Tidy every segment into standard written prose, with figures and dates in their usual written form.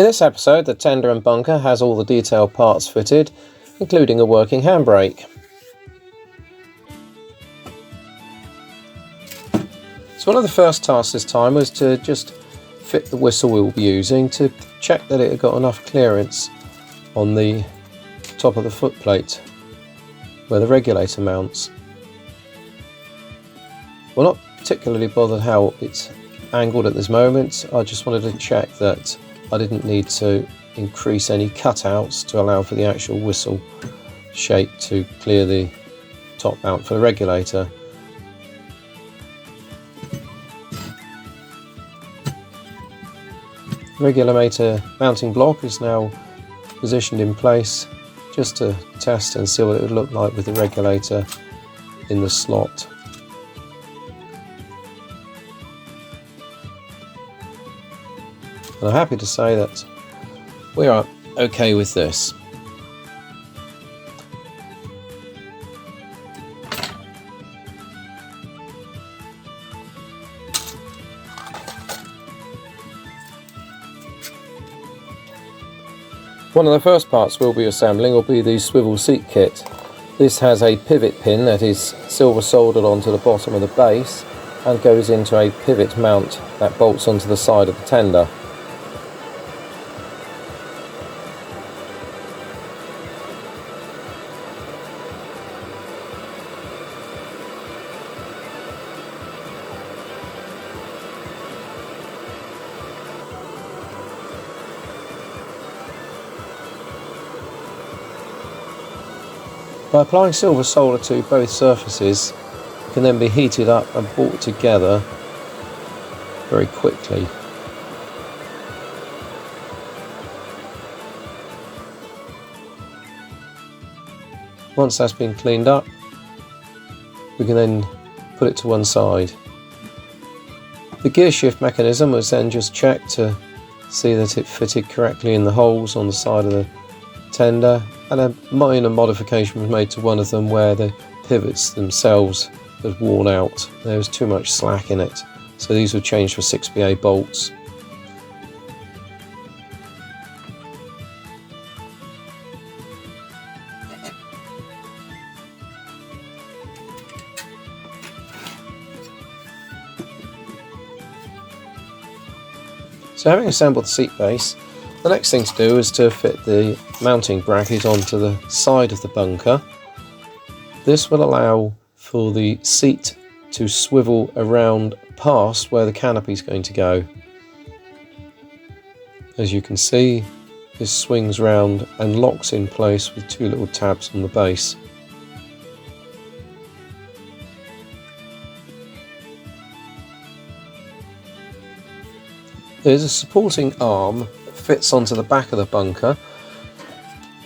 In this episode, the tender and bunker has all the detailed parts fitted, including a working handbrake. So one of the first tasks this time was to just fit the whistle we will be using to check that it had got enough clearance on the top of the footplate where the regulator mounts. We're not particularly bothered how it's angled at this moment. I just wanted to check that I didn't need to increase any cutouts to allow for the actual whistle shape to clear the top mount for the regulator. The regulator mounting block is now positioned in place just to test and see what it would look like with the regulator in the slot. And I'm happy to say that we are okay with this. One of the first parts we'll be assembling will be the swivel seat kit. This has a pivot pin that is silver soldered onto the bottom of the base and goes into a pivot mount that bolts onto the side of the tender. By applying silver solder to both surfaces, it can then be heated up and brought together very quickly. Once that's been cleaned up, we can then put it to one side. The gear shift mechanism was then just checked to see that it fitted correctly in the holes on the side of the tender, and a minor modification was made to one of them where the pivots themselves had worn out. There was too much slack in it, so these were changed for 6BA bolts. So having assembled the seat base, the next thing to do is to fit the mounting bracket onto the side of the bunker. This will allow for the seat to swivel around past where the canopy is going to go. As you can see, this swings round and locks in place with two little tabs on the base. There's a supporting arm fits onto the back of the bunker.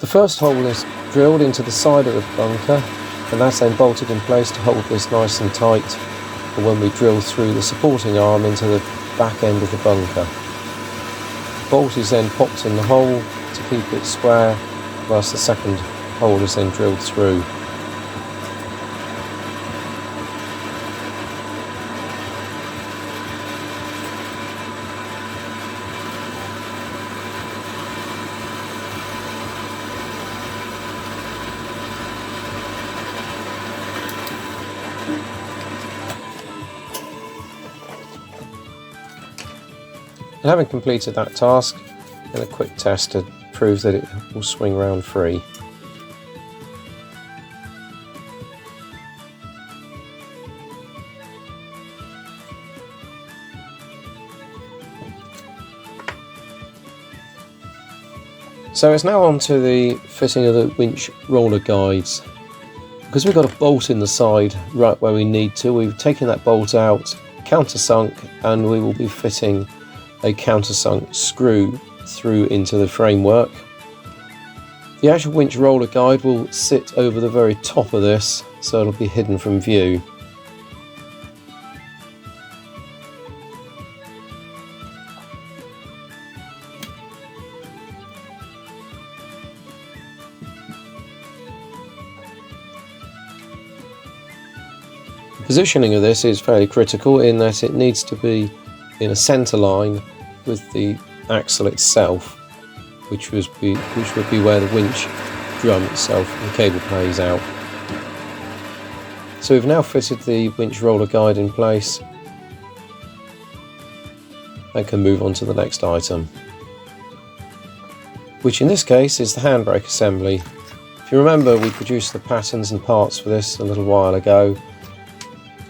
The first hole is drilled into the side of the bunker, and that's then bolted in place to hold this nice and tight for when we drill through the supporting arm into the back end of the bunker. The bolt is then popped in the hole to keep it square, whilst the second hole is then drilled through. And having completed that task, then a quick test to prove that it will swing round free. So it's now on to the fitting of the winch roller guides. Because we've got a bolt in the side right where we need to, we've taken that bolt out, countersunk, and we will be fitting a countersunk screw through into the framework. The actual winch roller guide will sit over the very top of this, so it'll be hidden from view. The positioning of this is fairly critical in that it needs to be in a centre line with the axle itself. which would be where the winch drum itself and the cable pays out. So we've now fitted the winch roller guide in place and can move on to the next item, which in this case is the handbrake assembly. If you remember, we produced the patterns and parts for this a little while ago,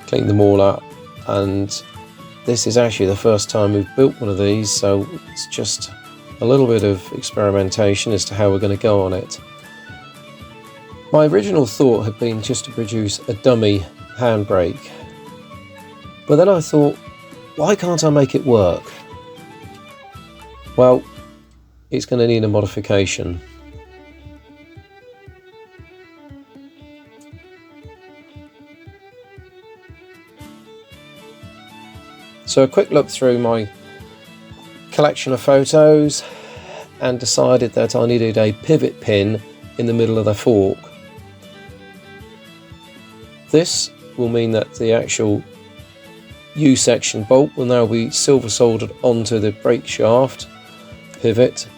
cleaned them all up, and this is actually the first time we've built one of these, so it's just a little bit of experimentation as to how we're going to go on it. My original thought had been just to produce a dummy handbrake, but then I thought, why can't I make it work? Well, it's going to need a modification. So a quick look through my collection of photos and decided that I needed a pivot pin in the middle of the fork. This will mean that the actual U-section bolt will now be silver soldered onto the brake shaft pivot.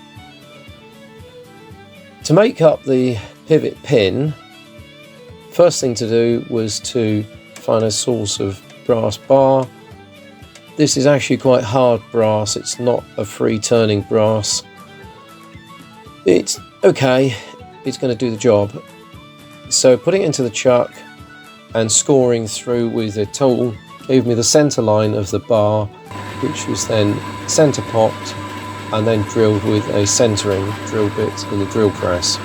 To make up the pivot pin, first thing to do was to find a source of brass bar. This is actually quite hard brass, it's not a free turning brass. It's okay, it's going to do the job. So putting it into the chuck and scoring through with a tool gave me the centre line of the bar, which was then centre popped and then drilled with a centering drill bit in the drill press.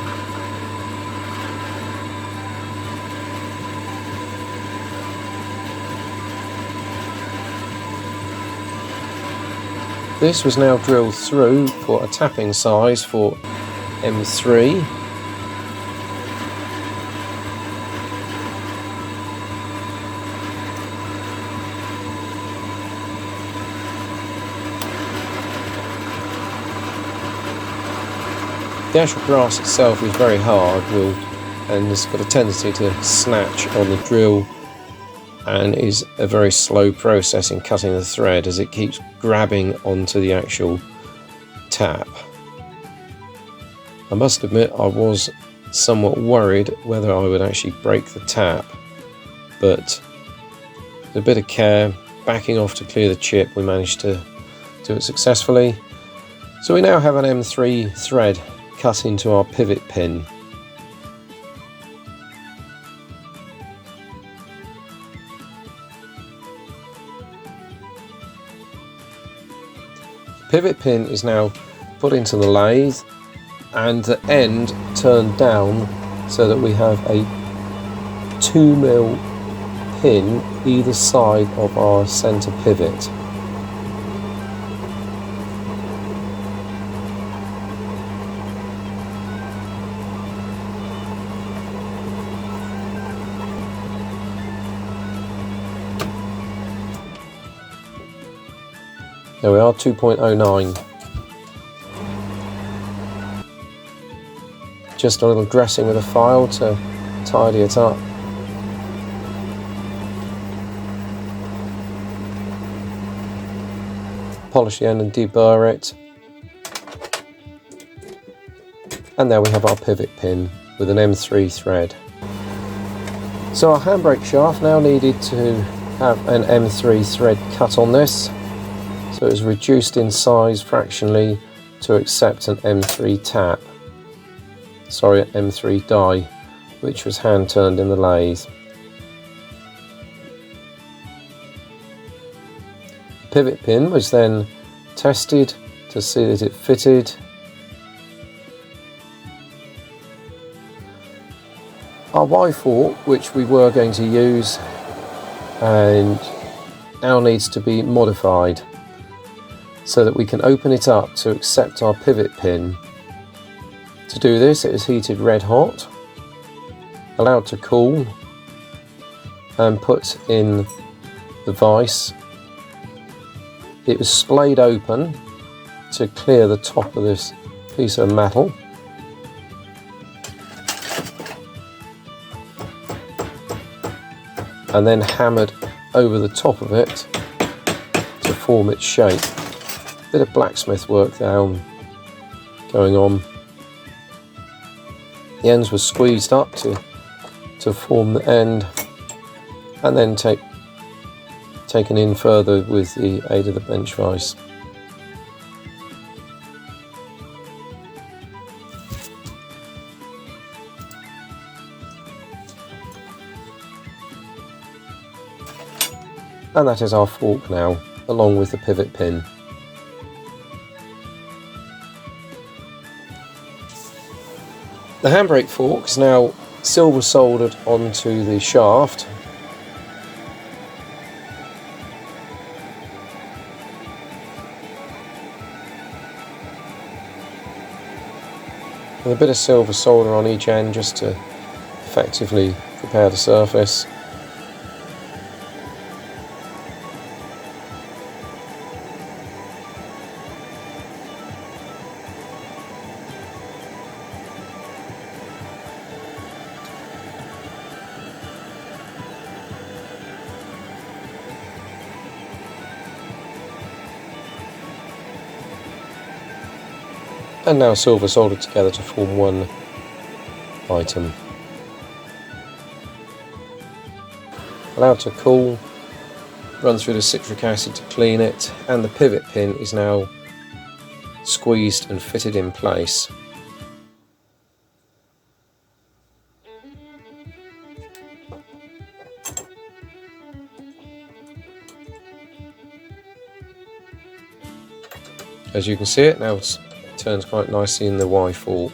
This was now drilled through for a tapping size for M3. The actual brass itself is very hard and has got a tendency to snatch on the drill, and is a very slow process in cutting the thread as it keeps grabbing onto the actual tap. I must admit I was somewhat worried whether I would actually break the tap, but with a bit of care, backing off to clear the chip, we managed to do it successfully. So we now have an M3 thread cut into our pivot pin. The pivot pin is now put into the lathe and the end turned down so that we have a 2mm pin either side of our centre pivot. There we are, 2.09. Just a little dressing with a file to tidy it up. Polish the end and deburr it. And there we have our pivot pin with an M3 thread. So our handbrake shaft now needed to have an M3 thread cut on this. So it was reduced in size fractionally to accept an M3 tap. Sorry, an M3 die, which was hand turned in the lathe. The pivot pin was then tested to see that it fitted. Our Y fork, which we were going to use, and now needs to be modified so that we can open it up to accept our pivot pin. To do this, it is heated red hot, allowed to cool, and put in the vise. It was splayed open to clear the top of this piece of metal. And then hammered over the top of it to form its shape. Bit of blacksmith work down, going on. The ends were squeezed up to form the end, and then taken in further with the aid of the bench vise. And that is our fork now, along with the pivot pin. The handbrake fork is now silver soldered onto the shaft. With a bit of silver solder on each end just to effectively prepare the surface. And now silver soldered together to form one item. Allowed to cool, run through the citric acid to clean it, and the pivot pin is now squeezed and fitted in place. As you can see, it now turns quite nicely in the Y fork.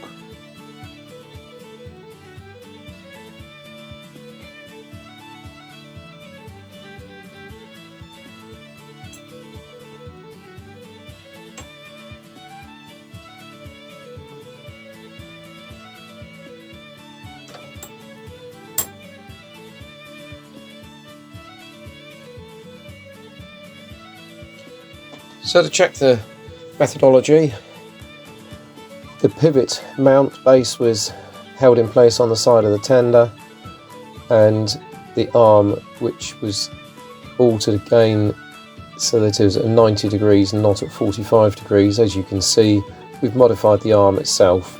So to check the methodology, the pivot mount base was held in place on the side of the tender, and the arm, which was altered again so that it was at 90 degrees and not at 45 degrees. As you can see, we've modified the arm itself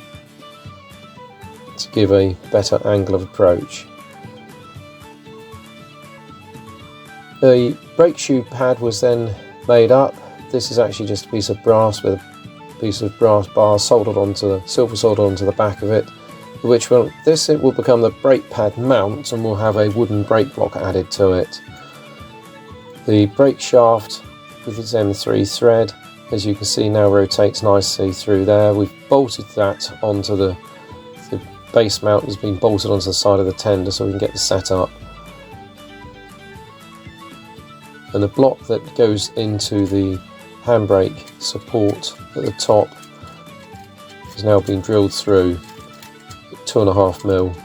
to give a better angle of approach. The brake shoe pad was then made up. This is actually just a piece of brass with a piece of brass bar soldered onto silver soldered onto the back of it, which will become the brake pad mount, and we'll have a wooden brake block added to it. The brake shaft with its M3 thread, as you can see, now rotates nicely through there. We've bolted that onto the base mount has been bolted onto the side of the tender so we can get the setup. And the block that goes into the handbrake support at the top has now been drilled through at 2.5 mm.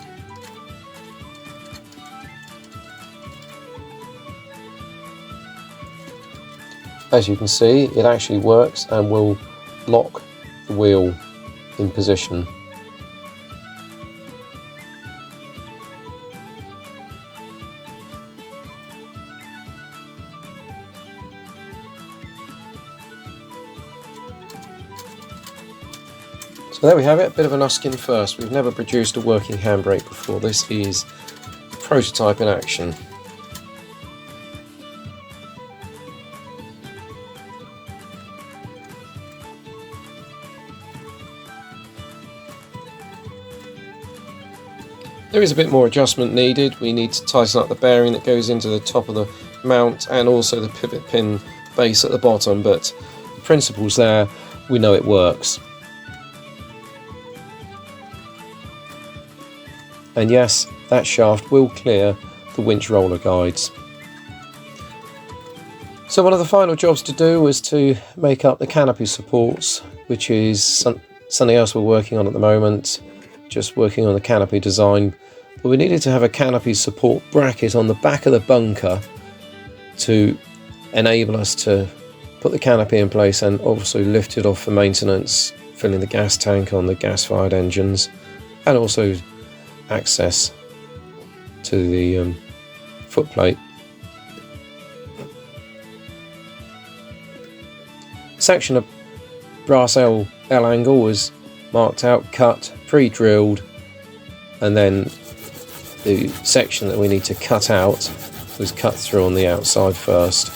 As you can see, it actually works and will lock the wheel in position. So there we have it, a bit of an Uskin first. We've never produced a working handbrake before. This is a prototype in action. There is a bit more adjustment needed. We need to tighten up the bearing that goes into the top of the mount and also the pivot pin base at the bottom, but the principle's there, we know it works. And yes, that shaft will clear the winch roller guides. So one of the final jobs to do was to make up the canopy supports, which is something else we're working on at the moment, just working on the canopy design. But we needed to have a canopy support bracket on the back of the bunker to enable us to put the canopy in place and also lift it off for maintenance, filling the gas tank on the gas-fired engines, and also access to the footplate. Section of brass L angle was marked out, cut, pre-drilled, and then the section that we need to cut out was cut through on the outside first.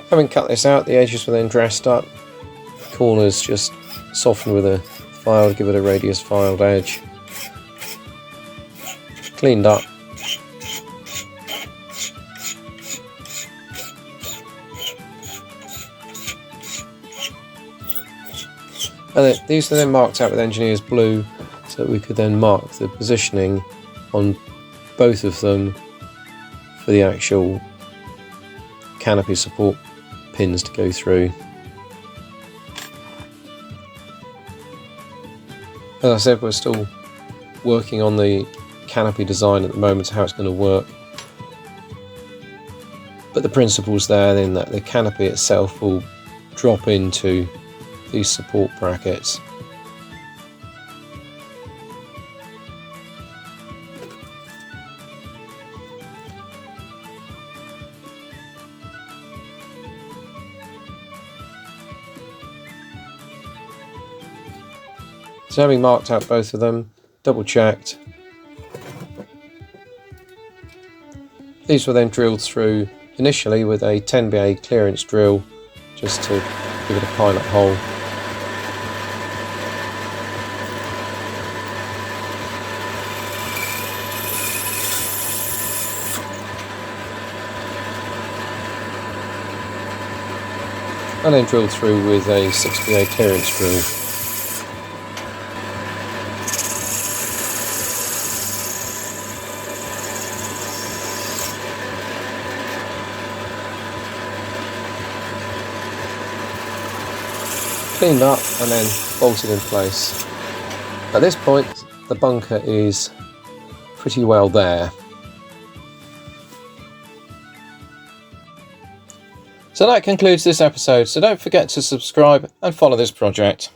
Having cut this out, the edges were then dressed up, corners just softened with a file to give it a radius filed edge, cleaned up, and these are then marked out with engineer's blue so that we could then mark the positioning on both of them for the actual canopy support pins to go through. As I said, we're still working on the canopy design at the moment, how it's going to work, but the principle's there in that the canopy itself will drop into these support brackets. So having marked out both of them, double checked, these were then drilled through initially with a 10BA clearance drill just to give it a pilot hole. And then drilled through with a 6BA clearance drill. Cleaned up and then bolted in place. At this point the bunker is pretty well there. So that concludes this episode, so don't forget to subscribe and follow this project.